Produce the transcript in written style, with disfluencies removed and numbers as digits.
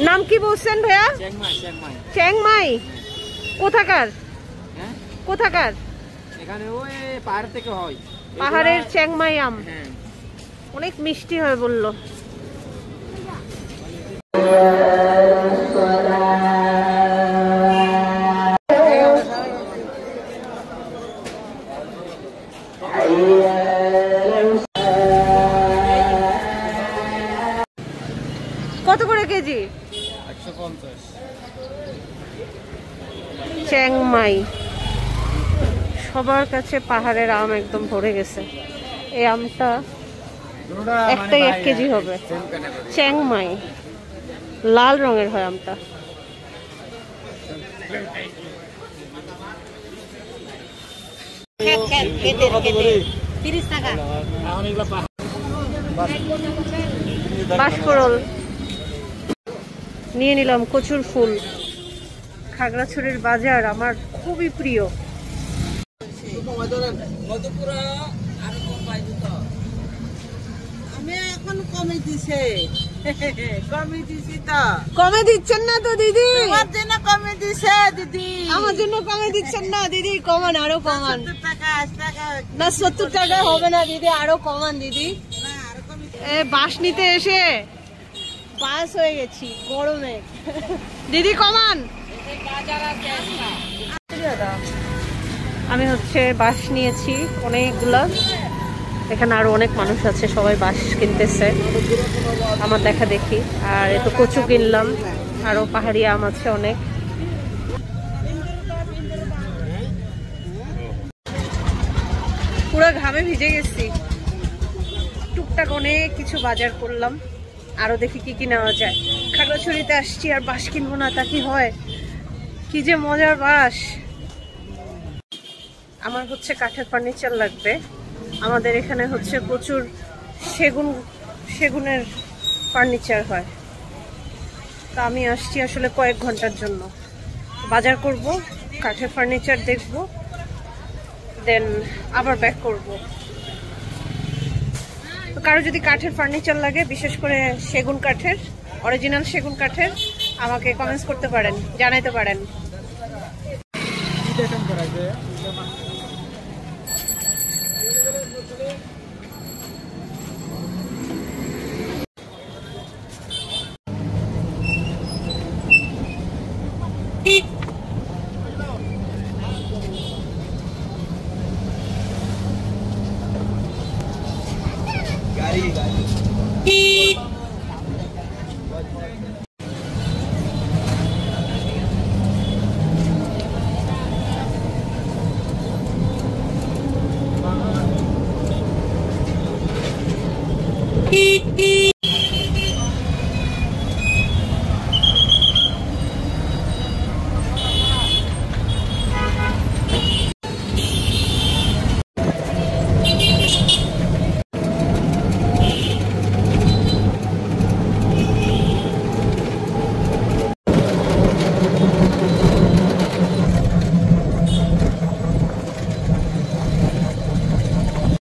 নাম কি বলছেন ভাইয়া? চ্যাংমাই। কোথাকার? কোথাকার? এখানে ওই পাহাড় থেকে হয়, পাহাড়ের চ্যাংমাই আম। অনেক মিষ্টি হয় বললো। কত করে কেজি? 150। চ্যাংমাই সবার কাছে পাহাড়ের আম একদম ভরে গেছে। এই আমটা একটাই 1 কেজি হবে। চ্যাংমাই লাল রঙের হয় আমটা। বাঁশফোড়ন নিয়ে নিলাম, কচুর ফুল। খাগড়াছড়ির বাজার আমার খুবই প্রিয়। কমে দিচ্ছেন না তো দিদি? আমার জন্য কমে দিছে দিদি। আমার জন্য কমে দিচ্ছেন না দিদি? কমান, আরো কমান। 70 টাকা না, 70 টাকা হবে না দিদি, আরো কমান দিদি। বাস নিতে এসে বাস হয়ে গেছি গরমে। দিদি কমান। আমি হচ্ছে বাস নিয়েছি অনেকগুলা। এখানে আরো অনেক মানুষ আছে, সবাই বাস কিনতেছে আমার দেখা দেখি। আর এত কচু কিনলাম, আরো পাহাড়ি আম আছে অনেক। পুরো ঘামে ভিজে গেছি। টুকটাক অনেক কিছু বাজার করলাম, আরো দেখি কি কি নেওয়া যায়। খাগড়াছড়িতে আসছি আর বাঁশ কিনবো না তা কি হয়? কি যে মজার বাঁশ। আমার হচ্ছে কাঠের ফার্নিচার লাগবে। আমাদের এখানে হচ্ছে প্রচুর সেগুনের ফার্নিচার হয়। তা আমি আসছি আসলে কয়েক ঘন্টার জন্য। বাজার করব, কাঠের ফার্নিচার দেখব, দেন আবার ব্যাক করব। তো কারো যদি কাঠের ফার্নিচার লাগে, বিশেষ করে সেগুন কাঠের, অরিজিনাল সেগুন কাঠের, আমাকে কমেন্টস করতে পারেন, জানাইতে পারেন।